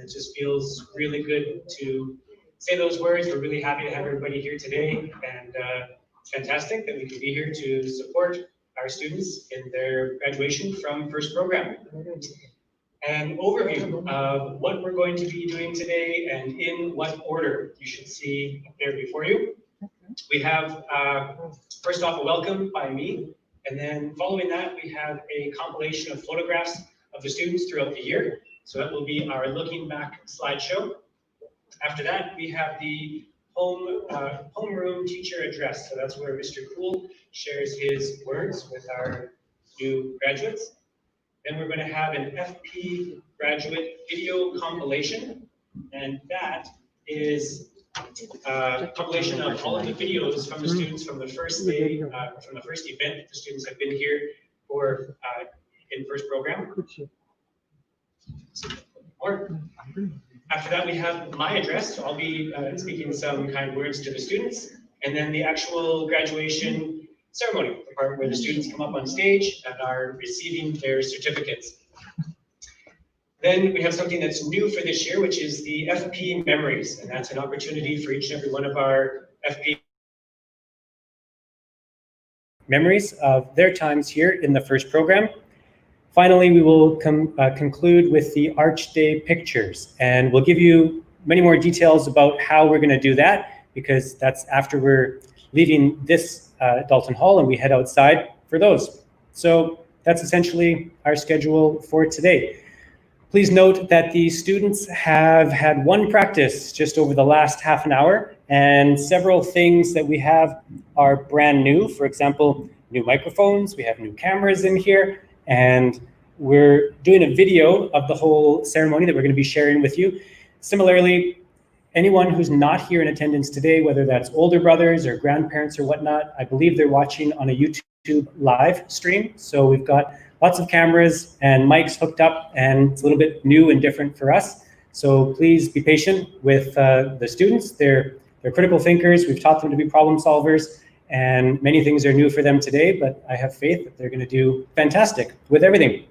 It just feels really good to say those words. We're really happy to have everybody here today, and it's fantastic that we can be here to support our students in their graduation from FIRST program. An overview of what we're going to be doing today and in what order you should see up there before you. We have, first off, a welcome by me, and then following that, we have a compilation of photographs of the students throughout the year. So that will be our looking back slideshow. After that, we have the homeroom teacher address. So that's where Mr. Cool shares his words with our new graduates. Then we're going to have an FP graduate video compilation, and that is a compilation of all of the videos from the students from the first day, from the first event that the students have been here for in FIRST program. More. After that, we have my address. So I'll be speaking some kind words to the students, and then the actual graduation ceremony, the part where the students come up on stage and are receiving their certificates. Then we have something that's new for this year, which is the FP Memories, and that's an opportunity for each and every one of our FP memories of their times here in the FIRST program. Finally, we will conclude with the Arch Day pictures, and we'll give you many more details about how we're going to do that, because that's after we're leaving this Dalton Hall and we head outside for those. So that's essentially our schedule for today. Please note that the students have had one practice just over the last half an hour, and several things that we have are brand new. For example, new microphones, we have new cameras in here, and we're doing a video of the whole ceremony that we're going to be sharing with you. Similarly, anyone who's not here in attendance today, whether that's older brothers or grandparents or whatnot, I believe they're watching on a YouTube live stream. So we've got lots of cameras and mics hooked up, and it's a little bit new and different for us. So please be patient with the students. They're critical thinkers. We've taught them to be problem solvers, and many things are new for them today, but I have faith that they're going to do fantastic with everything.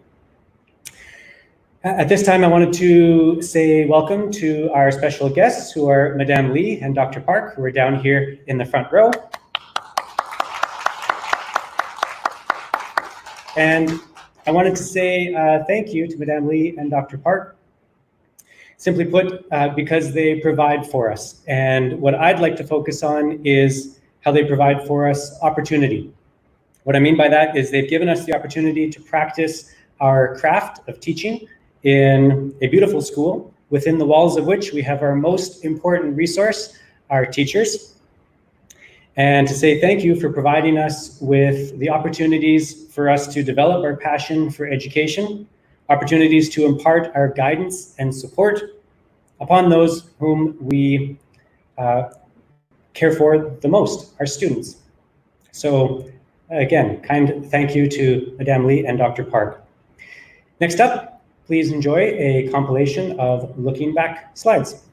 At this time, I wanted to say welcome to our special guests, who are Madame Lee and Dr. Park, who are down here in the front row. And I wanted to say thank you to Madame Lee and Dr. Park, simply put, because they provide for us. And what I'd like to focus on is how they provide for us opportunity. What I mean by that is they've given us the opportunity to practice our craft of teaching in a beautiful school, within the walls of which we have our most important resource, our teachers. And to say thank you for providing us with the opportunities for us to develop our passion for education, opportunities to impart our guidance and support upon those whom we care for the most, our students. So again, kind thank you to Madame Lee and Dr. Park. Next up, please enjoy a compilation of looking back slides.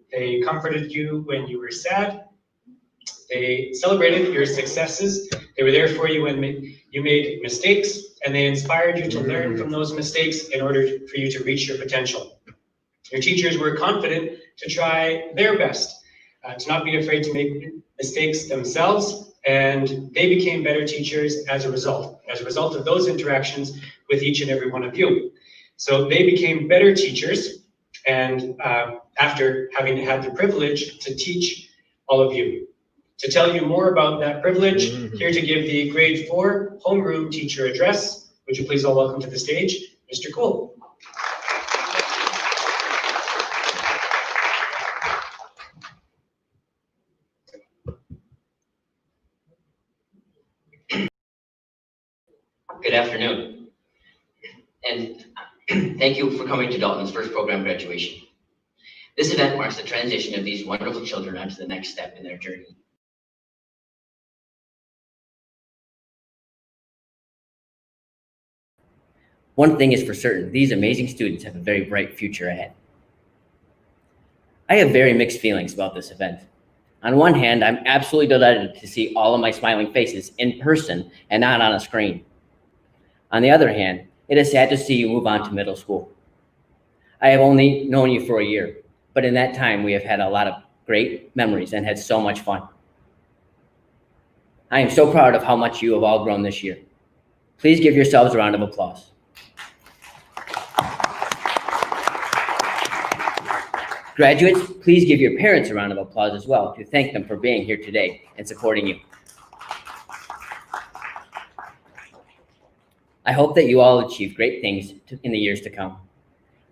They comforted you when you were sad. They celebrated your successes. They were there for you when you made mistakes, and they inspired you to learn from those mistakes in order for you to reach your potential. Your teachers were confident to try their best, to not be afraid to make mistakes themselves, and they became better teachers as a result of those interactions with each and every one of you. So they became better teachers, and after having had the privilege to teach all of you. To tell you more about that privilege, here to give the grade 4 homeroom teacher address, would you please all welcome to the stage, Mr. Cole. Good afternoon, and thank you for coming to Dalton's first program graduation. This event marks the transition of these wonderful children onto the next step in their journey. One thing is for certain, these amazing students have a very bright future ahead. I have very mixed feelings about this event. On one hand, I'm absolutely delighted to see all of my smiling faces in person and not on a screen. On the other hand, it is sad to see you move on to middle school. I have only known you for a year, but in that time we have had a lot of great memories and had so much fun. I am so proud of how much you have all grown this year. Please give yourselves a round of applause. Graduates, please give your parents a round of applause as well to thank them for being here today and supporting you. I hope that you all achieve great things in the years to come.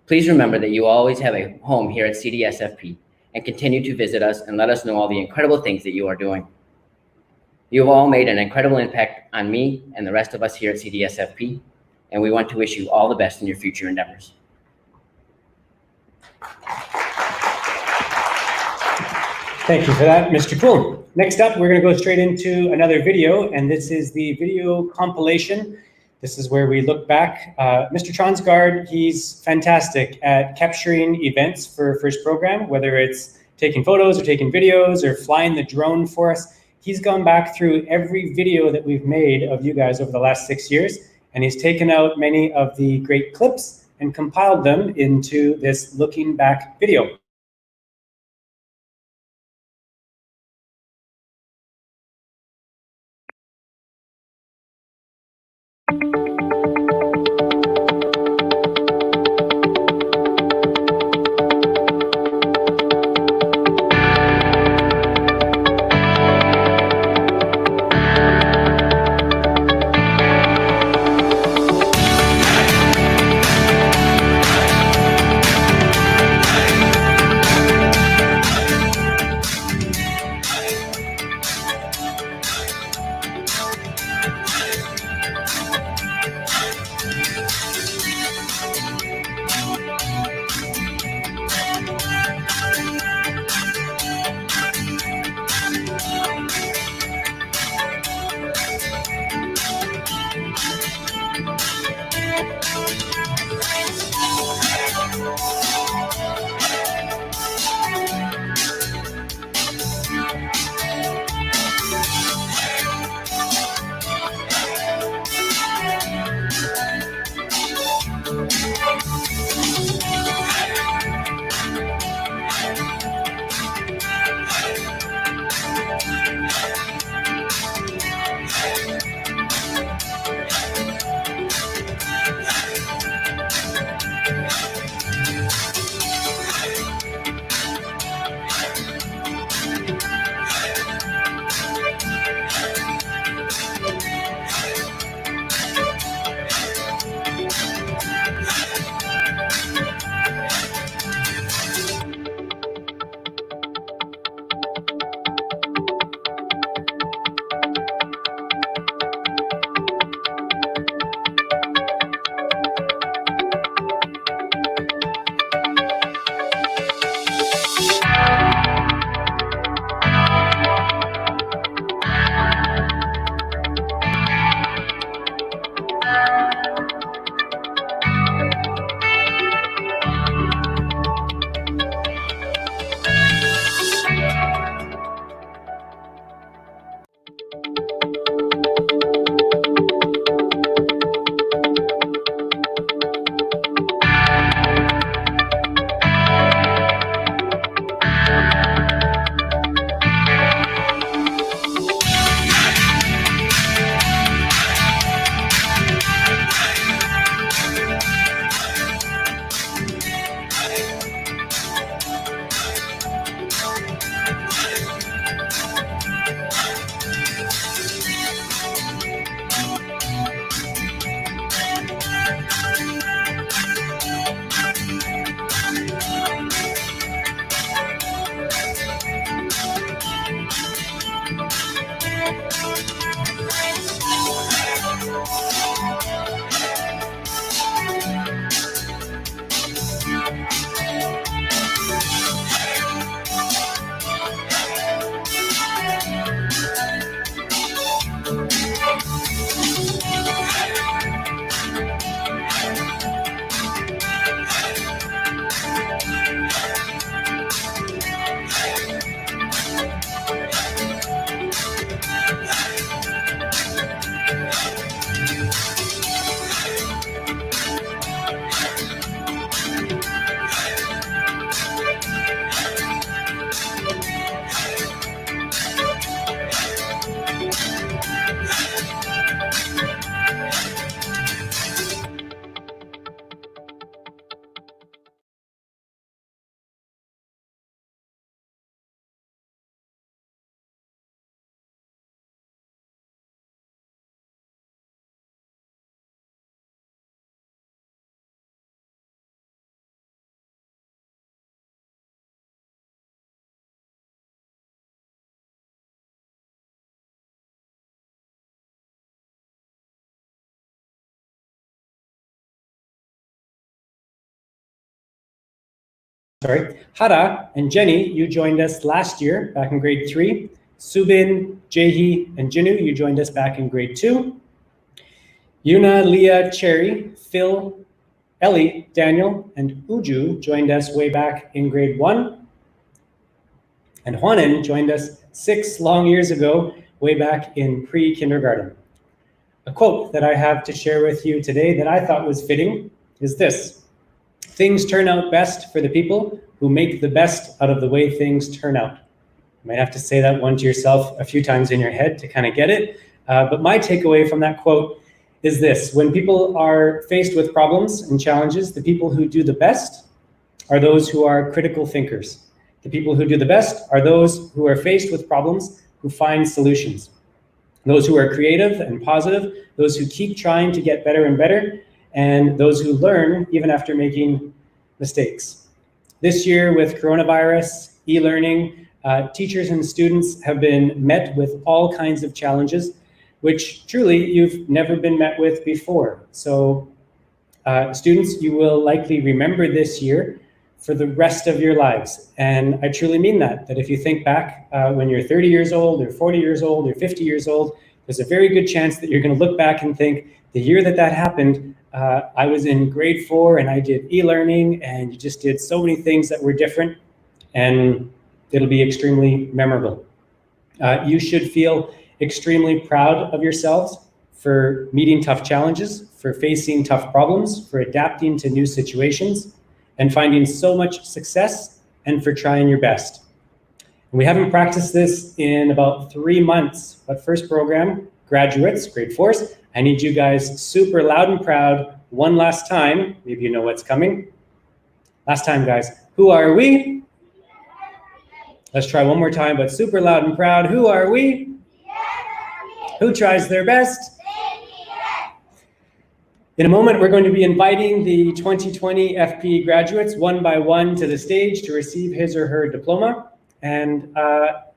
Please remember that you always have a home here at CDSFP and continue to visit us and let us know all the incredible things that you are doing. You have all made an incredible impact on me and the rest of us here at CDSFP, and we want to wish you all the best in your future endeavors. Thank you for that, Mr. Cool. Next up, we're going to go straight into another video, and this is the video compilation. This is where we look back. Mr. Transgaard, he's fantastic at capturing events for first program, whether it's taking photos or taking videos or flying the drone for us. he's gone back through every video that we've made of you guys over the last 6 years, and he's taken out many of the great clips and compiled them into this looking back video. Hara and Jenny, you joined us last year back in grade 3. Subin, Jehi, and Jinu, you joined us back in grade 2. Yuna, Leah, Cherry, Phil, Ellie, Daniel, and Uju joined us way back in grade 1. And Juanin joined us 6 long years ago, way back in pre-kindergarten. A quote that I have to share with you today that I thought was fitting is this: "Things turn out best for the people who make the best out of the way things turn out." You might have to say that one to yourself a few times in your head to kind of get it. But my takeaway from that quote is this: when people are faced with problems and challenges, the people who do the best are those who are critical thinkers. The people who do the best are those who are faced with problems, who find solutions. Those who are creative and positive, those who keep trying to get better and better, and those who learn even after making mistakes. This year with coronavirus, e-learning, teachers and students have been met with all kinds of challenges, which truly you've never been met with before. So students, you will likely remember this year for the rest of your lives. And I truly mean that if you think back when you're 30 years old or 40 years old or 50 years old, there's a very good chance that you're going to look back and think, the year that happened, I was in grade 4 and I did e-learning, and you just did so many things that were different, and it'll be extremely memorable. You should feel extremely proud of yourselves for meeting tough challenges, for facing tough problems, for adapting to new situations, and finding so much success, and for trying your best. And we haven't practiced this in about 3 months, but first program, graduates, grade 4s, I need you guys super loud and proud one last time. Maybe you know what's coming. Last time, guys. Who are we? Let's try one more time, but super loud and proud. Who are we? Who tries their best? In a moment, we're going to be inviting the 2020 FP graduates one by one to the stage to receive his or her diploma. And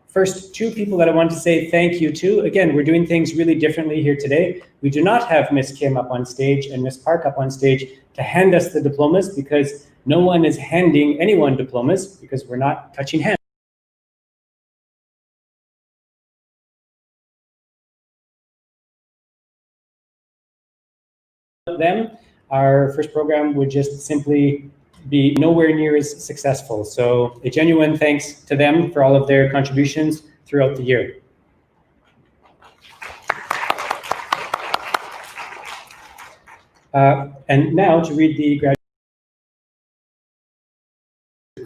first, 2 people that I want to say thank you to. Again, we're doing things really differently here today. We do not have Miss Kim up on stage and Miss Park up on stage to hand us the diplomas, because no one is handing anyone diplomas, because we're not touching hands. Them, our first program would just simply be nowhere near as successful. So a genuine thanks to them for all of their contributions throughout the year. And now to read the graduate.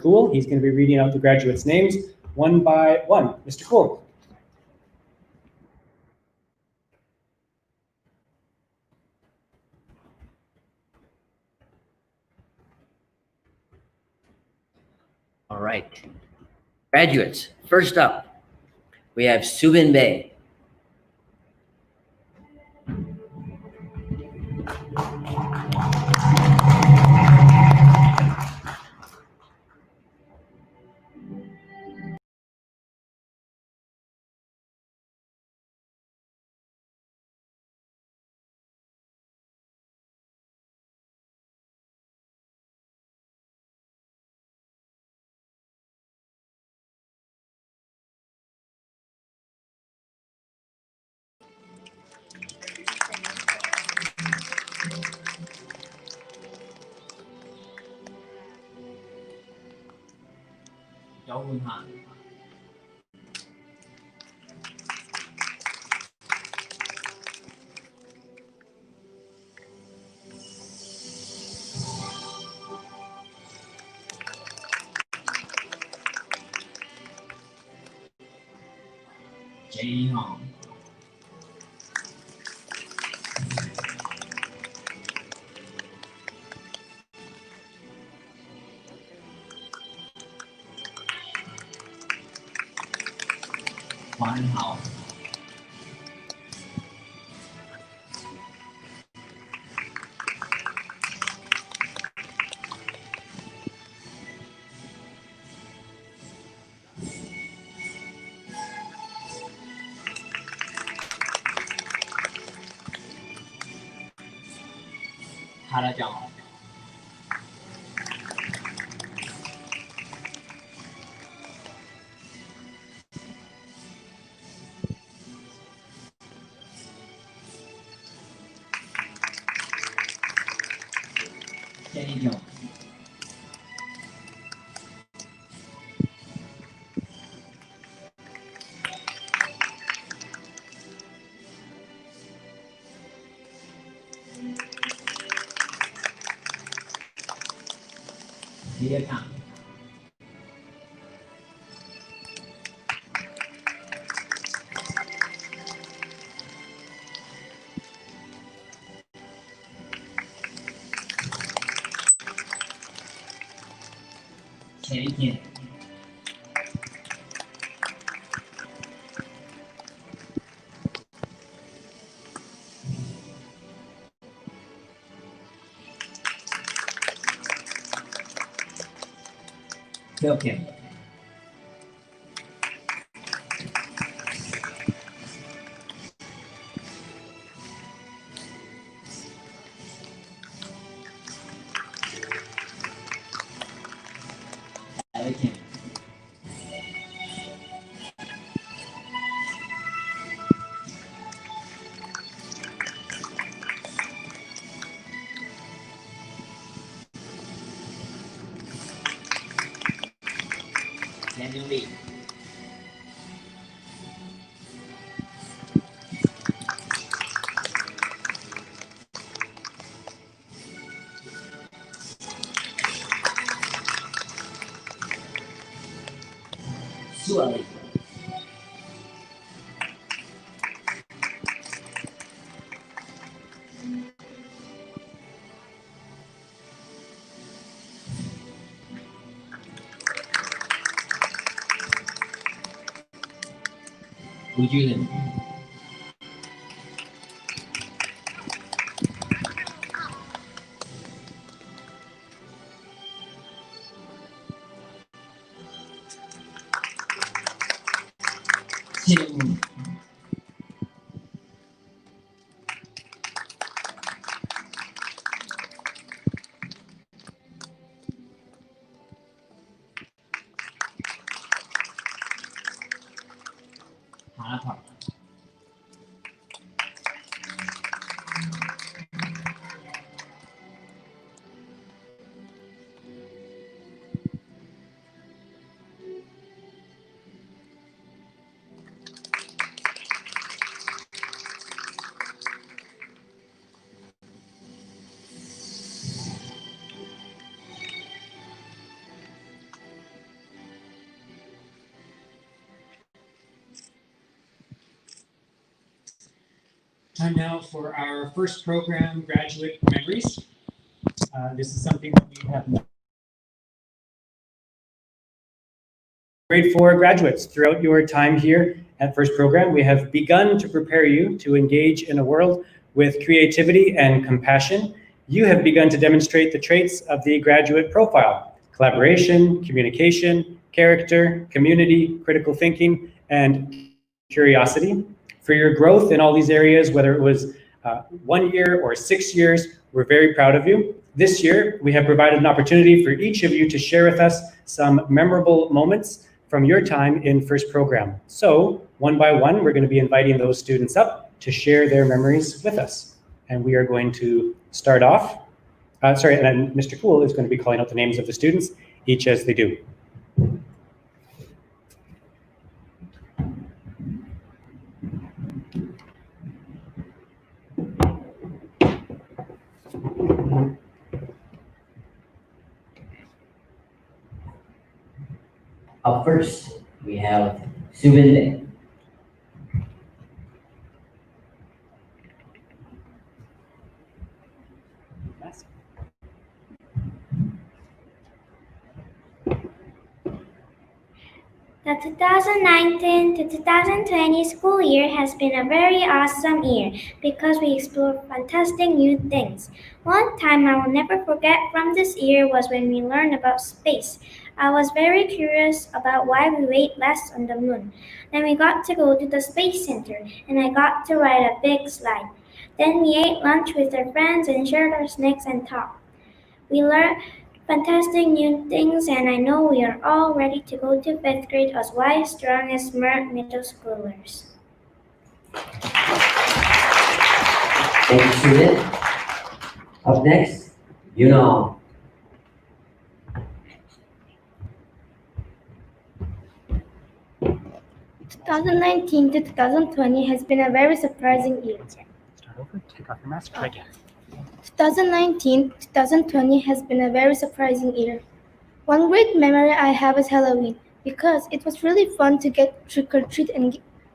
Cool, he's going to be reading out the graduates' names one by one. Mr. Cool. All right. Graduates, first up, we have Subin Bay. Cháu Hương Hàn. Chị Hồng. Hoàn Hảo. Hà La Chọn. Jenny Jones. Media count. Candy. Okay. Okay. Daniel Lee. Suali. Ujulin. Tim. Hana. Time now for our first program, Graduate Memories. This is something that we have grade 4 graduates. Throughout your time here at First Program, we have begun to prepare you to engage in a world with creativity and compassion. You have begun to demonstrate the traits of the graduate profile: collaboration, communication, character, community, critical thinking, and curiosity. For your growth in all these areas, whether it was 1 year or 6 years, we're very proud of you. This year, we have provided an opportunity for each of you to share with us some memorable moments from your time in First Program. So, one by one, we're going to be inviting those students up to share their memories with us. And we are going to start off. And then Mr. Cool is going to be calling out the names of the students, each as they do. Up first, we have Subin Lee. The 2019 to 2020 school year has been a very awesome year because we explored fantastic new things. One time I will never forget from this year was when we learned about space. I was very curious about why we weighed less on the moon. Then we got to go to the Space Center and I got to ride a big slide. Then we ate lunch with our friends and shared our snacks and talked. We learned fantastic new things, and I know we are all ready to go to 5th grade as wise, strong, and smart middle schoolers. Thank you, Subin. Up next, Yunong. 2019 to 2020 has been a very surprising year. Start over, take off your mask, try again. 2019 to 2020 has been a very surprising year. One great memory I have is Halloween because it was really fun to get trick or treat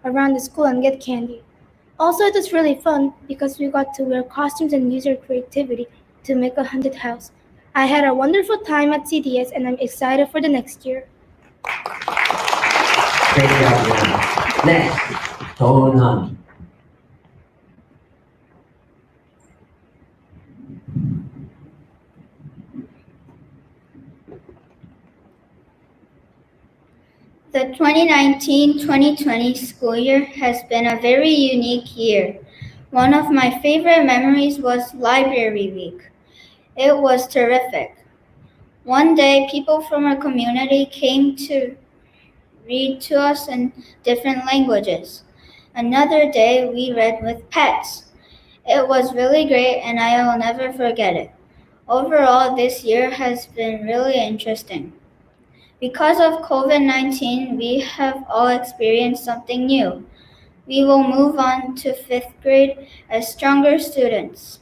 around the school and get candy. Also, it was really fun because we got to wear costumes and use our creativity to make a haunted house. I had a wonderful time at CDS and I'm excited for the next year. Great job, Brianna. Next, Tohon Han. The 2019-2020 school year has been a very unique year. One of my favorite memories was Library Week. It was terrific. One day, people from our community came to read to us in different languages. Another day, we read with pets. It was really great and I will never forget it. Overall, this year has been really interesting. Because of COVID-19, we have all experienced something new. We will move on to fifth grade as stronger students.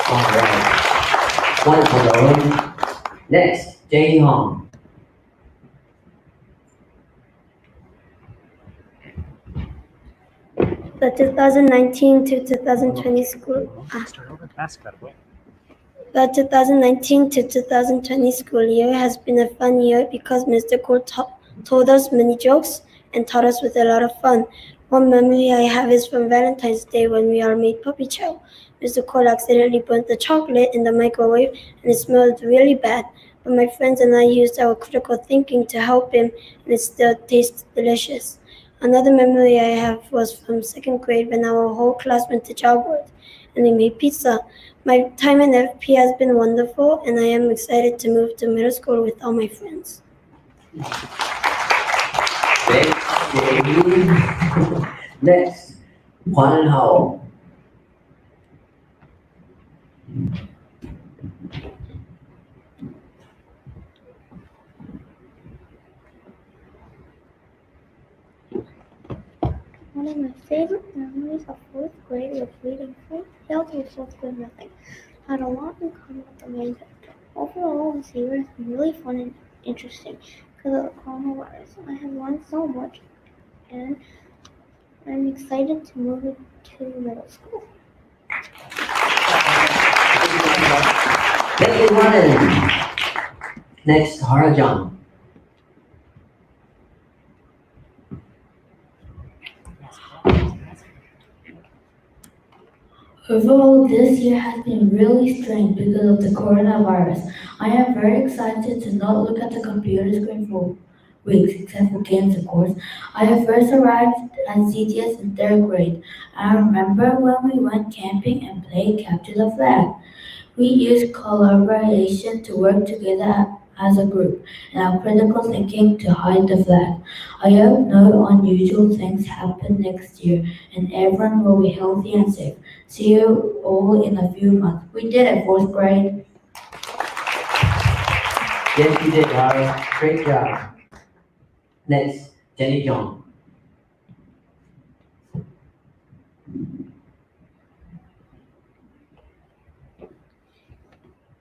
All right. One for Tohon. Next, Jay Hong. The 2019 to 2020 school The 2019 to 2020 school year has been a fun year because Mr. Cole told us many jokes and taught us with a lot of fun. One memory I have is from Valentine's Day when we all made puppy chow. Mr. Cole accidentally burnt the chocolate in the microwave and it smelled really bad, but my friends and I used our critical thinking to help him and it still tastes delicious. Another memory I have was from second grade when our whole class went to Chowboard and we made pizza. My time in FP has been wonderful and I am excited to move to middle school with all my friends. Thanks, Jay. Next, Juan Hao. One of my favorite memories of fourth grade was reading Failed with fourth grade nothing. Had a lot in common with the main character. Overall, this year has been really fun and interesting because of the coronavirus. I have learned so much and I'm excited to move to middle school. Thank you, Juan. Next, Harajan. Overall, this year has been really strange because of the coronavirus. I am very excited to not look at the computer screen for weeks, except for games, of course. I have first arrived at CTS in third grade. I remember when we went camping and played Capture the Flag. We used collaboration to work together as a group, and our critical thinking to hide the flag. I hope no unusual things happen next year, and everyone will be healthy and safe. See you all in a few months. We did it, fourth grade. Yes, you did, Hara. Great job. Next, Jenny Jong.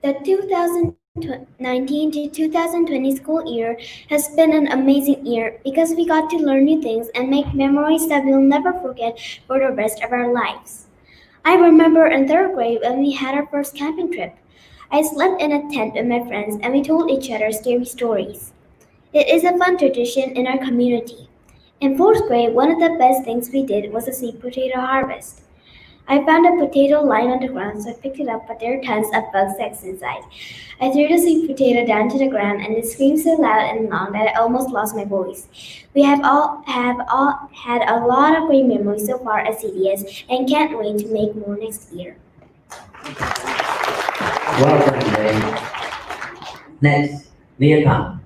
The 2019 to 2020 school year has been an amazing year because we got to learn new things and make memories that we'll never forget for the rest of our lives. I remember in third grade when we had our first camping trip. I slept in a tent with my friends and we told each other scary stories. It is a fun tradition in our community. In fourth grade, one of the best things we did was a sweet potato harvest. I found a potato lying on the ground, so I picked it up, but there were tons of bug sacks inside. I threw the sweet potato down to the ground, and it screamed so loud and long that I almost lost my voice. We have all had a lot of great memories so far at CDS, and can't wait to make more next year. Well done, Jay. Next, Leah Kang.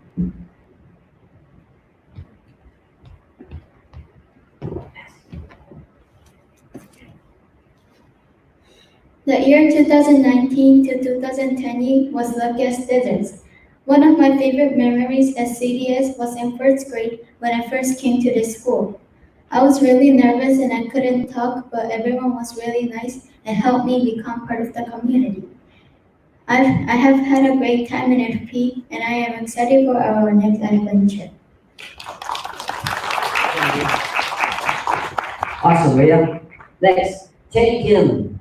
The year 2019 to 2020 was luckiest deserts. One of my favorite memories at CDS was in first grade when I first came to this school. I was really nervous and I couldn't talk, but everyone was really nice and helped me become part of the community. I have had a great time in FP and I am excited for our next adventure. Awesome, Rita. Next, Jenny Kim.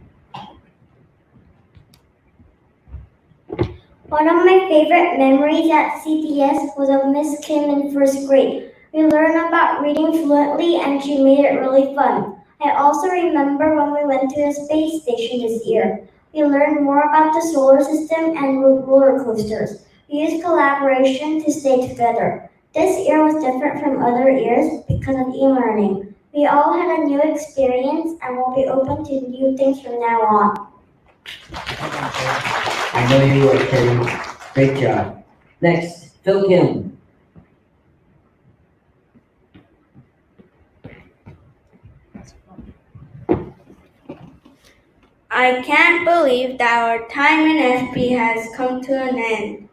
One of my favorite memories at CTS was of Miss Kim in first grade. We learned about reading fluently and she made it really fun. I also remember when we went to the space station this year. We learned more about the solar system and rode roller coasters. We used collaboration to stay together. This year was different from other years because of e-learning. We all had a new experience and will be open to new things from now on. I know you will, Kenny. Great job. Next, Phil Kim. I can't believe that our time in FP has come to an end.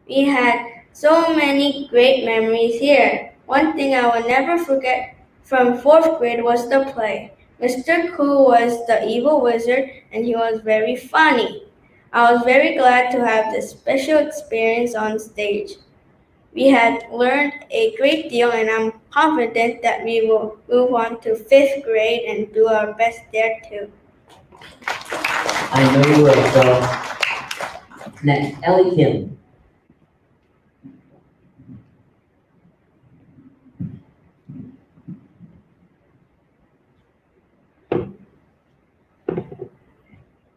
We had so many great memories here. One thing I will never forget from fourth grade was the play. Mr. Cool was the evil wizard and he was very funny. I was very glad to have this special experience on stage. We had learned a great deal and I'm confident that we will move on to fifth grade and do our best there too. I know you will, Phil. Next, Ellie Kim.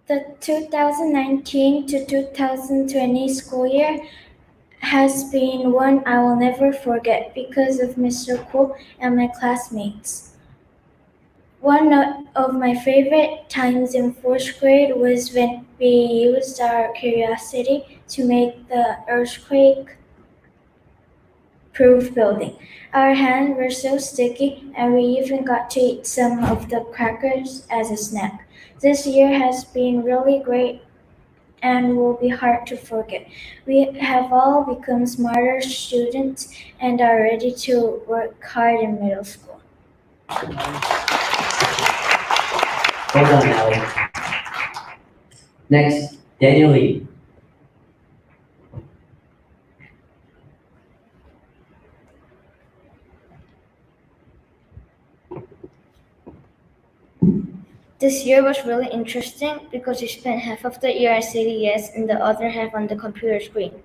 The 2019 to 2020 school year has been one I will never forget because of Mr. Cool and my classmates. One of my favorite times in fourth grade was when we used our curiosity to make the earthquake-proof building. Our hands were so sticky and we even got to eat some of the crackers as a snack. This year has been really great and will be hard to forget. We have all become smarter students and are ready to work hard in middle school. Well done, Ellie. Next, Daniel Lee. This year was really interesting because we spent half of the year at CDS and the other half on the computer screen.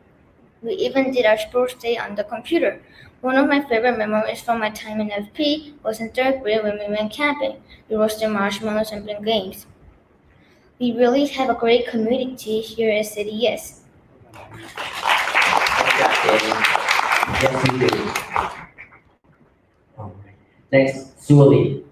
We even did our sports day on the computer. One of my favorite memories from my time in FP was in third grade when we went camping. We roasted marshmallows and played games. We really have a great community here at CDS. Yes, you do. All right. Next, Sue Lee.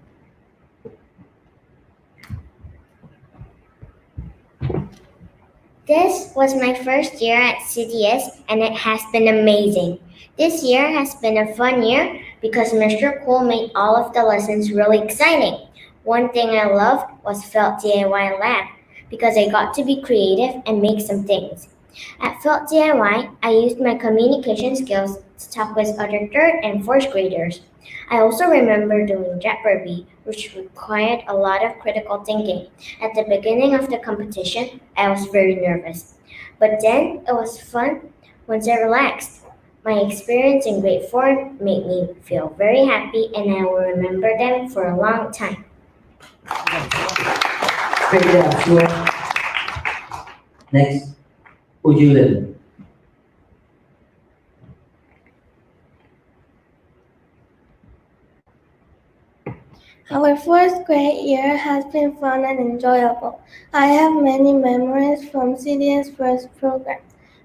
This was my first year at CTS and it has been amazing. This year has been a fun year because Mr. Cool made all of the lessons really exciting. One thing I loved was Felt DIY Lab because I got to be creative and make some things. At Felt DIY, I used my communication skills to talk with other third and fourth graders. I also remember doing Jeopardy, which required a lot of critical thinking. At the beginning of the competition, I was very nervous. But then it was fun once I relaxed. My experience in grade 4 made me feel very happy and I will remember them for a long time. Great job, Sue. Next, Uju Lim. Our fourth grade year has been fun and enjoyable. I have many memories from CDS first program.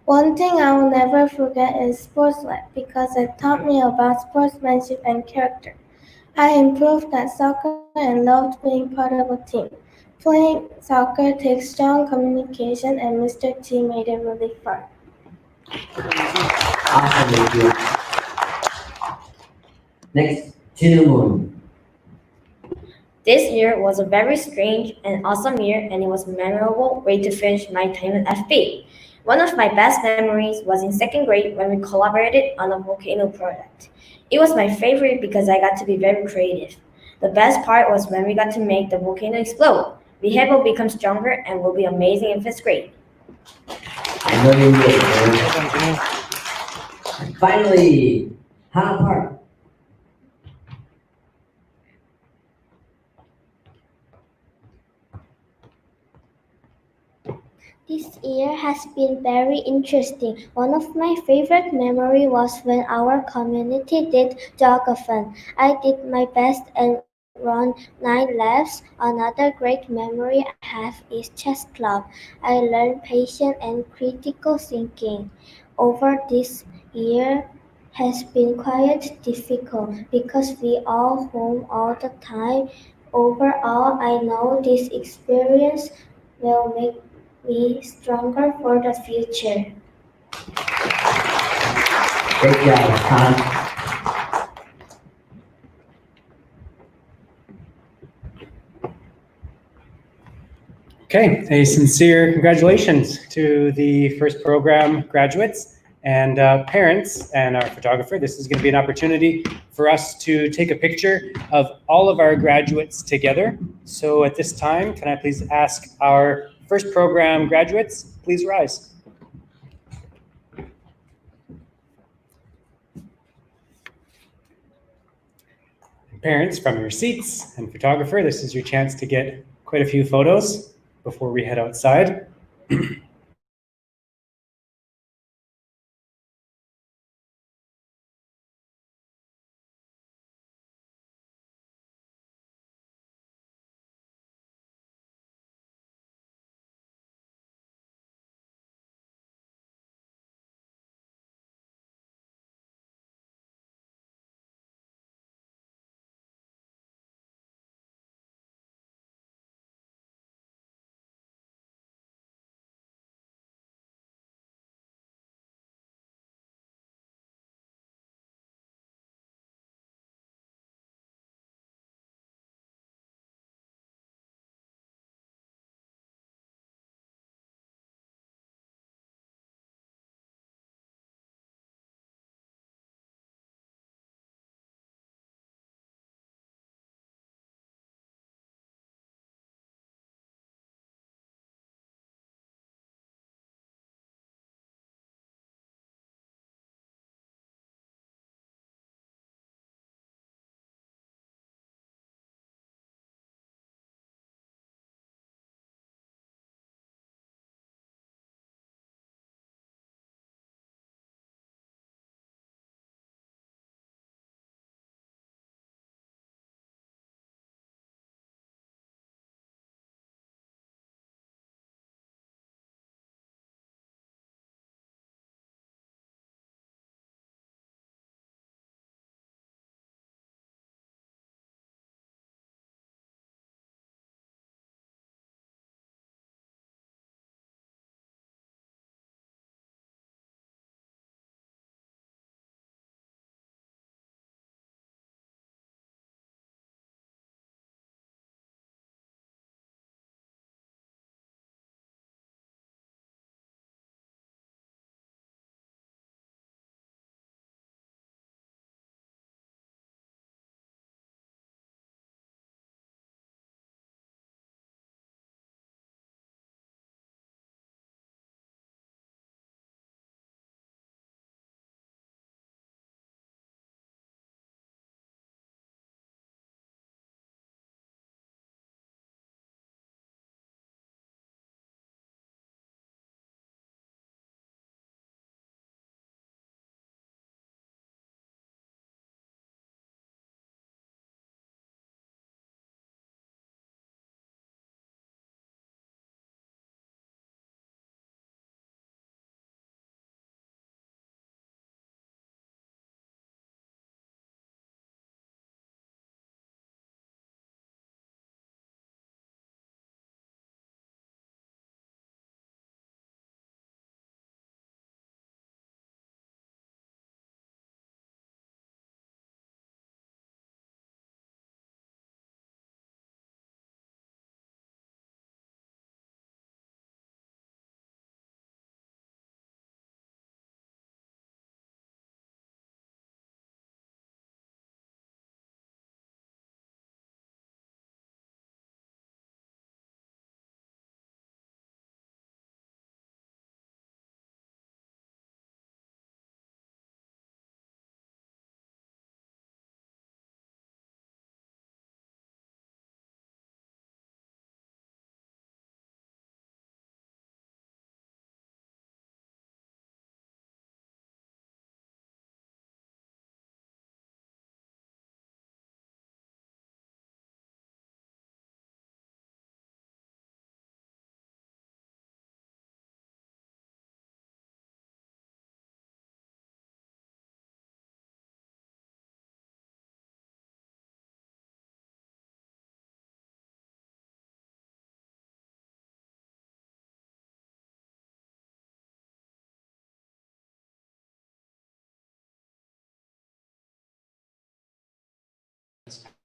One thing I will never forget is Sports Lab because it taught me about sportsmanship and character. I improved at soccer and loved being part of a team. Playing soccer takes strong communication and Mr. T made it really fun. Awesome, Uju. Next, Tina Moon. This year was a very strange and awesome year and it was a memorable way to finish my time at FP. One of my best memories was in second grade when we collaborated on a volcano project. It was my favorite because I got to be very creative. The best part was when we got to make the volcano explode. We have will become stronger and will be amazing in fifth grade. I know you did, man. Well done, Janine. And finally, Hannah Park. This year has been very interesting. One of my favorite memories was when our community did jogathon. I did my best and ran 9 laps. Another great memory I have is chess club. I learned patience and critical thinking. Over this year has been quite difficult because we are home all the time. Overall, I know this experience will make me stronger for the future. Great job, Hannah. Okay, a sincere congratulations to the first program graduates and parents and our photographer. This is going to be an opportunity for us to take a picture of all of our graduates together. So at this time, can I please ask our first program graduates, please rise. Parents from your seats and photographer, this is your chance to get quite a few photos before we head outside.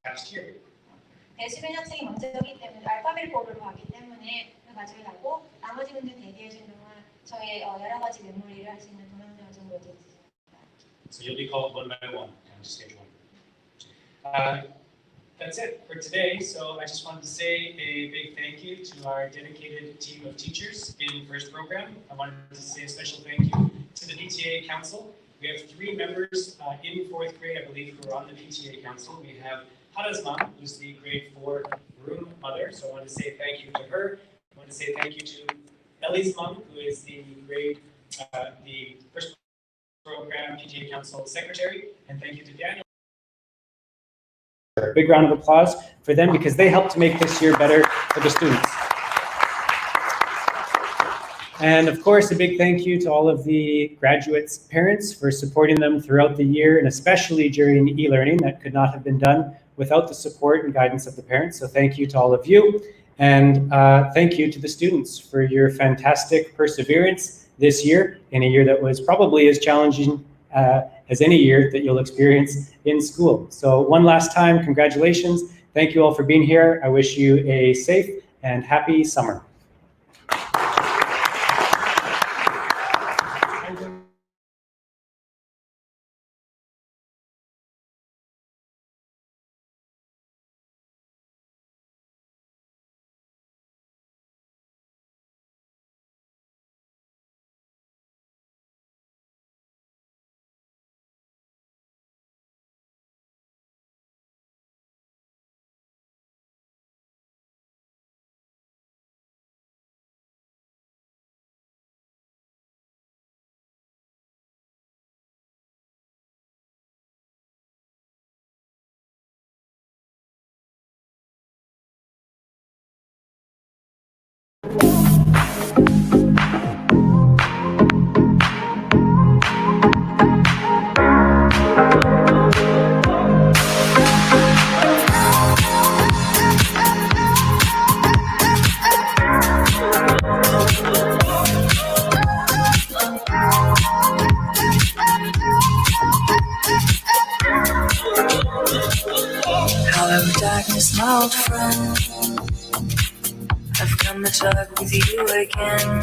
past year. 대수빈 학생이 먼저기 때문에 알파벳 보루로 하기 때문에 그 과정을 하고 나머지 분들 대기하시는 동안 저의 여러 가지 메모리를 할 수 있는 동영상 좀 보여드리겠습니다. So you'll be called one by one down to stage one. That's it for today. So I just wanted to say a big thank you to our dedicated team of teachers in first program. I wanted to say a special thank you to the PTA Council. We have 3 members in 4th grade, I believe, who are on the PTA Council. We have Hada's mom, who's the grade 4 room mother. So I want to say thank you to her. I want to say thank you to Ellie's mom, who is the first program PTA Council secretary. And thank you to Daniel. A big round of applause for them because they helped to make this year better for the students. And of course, a big thank you to all of the graduates' parents for supporting them throughout the year, and especially during e-learning. That could not have been done without the support and guidance of the parents. So thank you to all of you. And thank you to the students for your fantastic perseverance this year, in a year that was probably as challenging as any year that you'll experience in school. So one last time, congratulations. Thank you all for being here. I wish you a safe and happy summer. However, darkness, my old friend, I've come to talk with you again.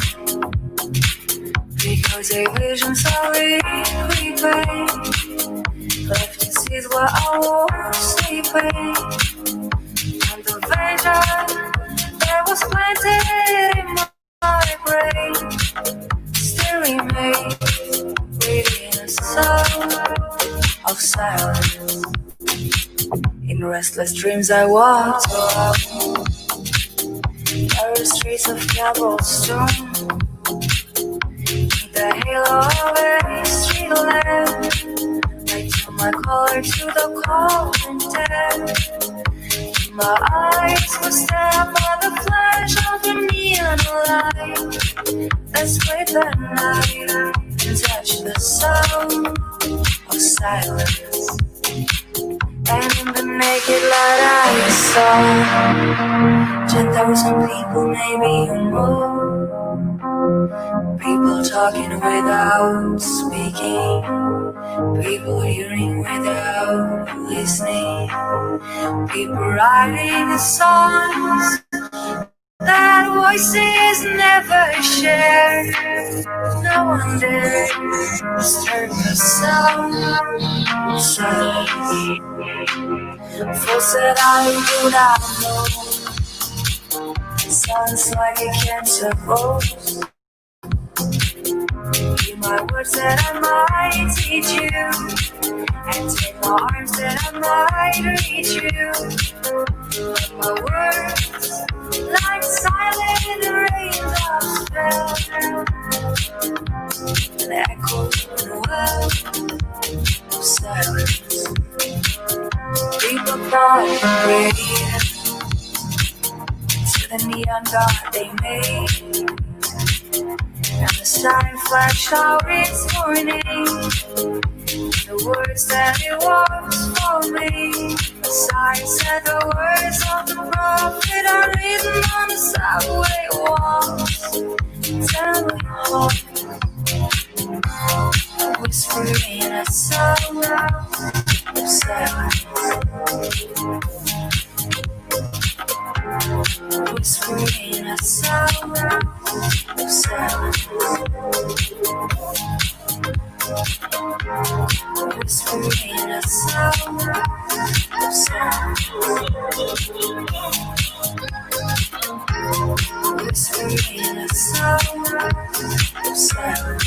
Because a vision slowly creeping left its seeds where I was sleeping. And the vision that was planted in my brain still remains within a soul of silence. In restless dreams I walked along narrow streets of cobblestone, the halo of a street lamp. I turned my collar to the cold and dead. My eyes were stabbed by the flash of a neon light that split the night and touched the sound of silence. And in the naked light I saw 10,000 people, maybe more. People talking without speaking, people hearing without listening, people writing songs that voices never share. No one dares disturb the sound of silence. Fools said I do not know. It sounds like a cancer rose. Give my words that I might teach you, and take my arms that I might reach you. But my words, like silent raindrops, fell and echoed in a well of silence. People cry and pray to the neon god they made, and the sign flashed out its warning. The words that it was for me, the sign said the words of the prophet are written on the subway walls. Tell me how, whispering in a sound of silence. whispering a sound of sound. Whispering a sound of sound. Whispering a sound of sound.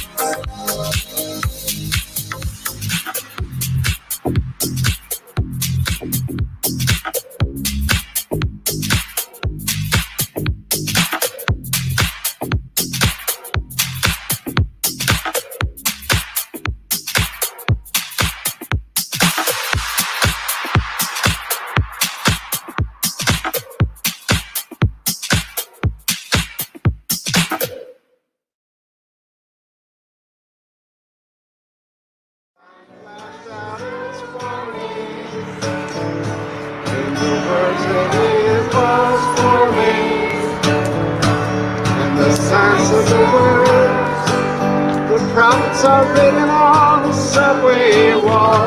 Prophets are written on the subway wall.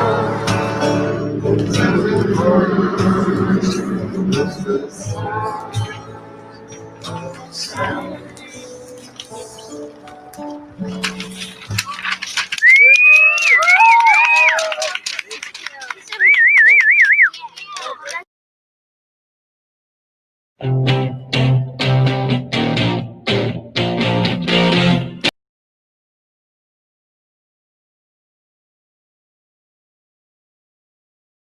Telling words,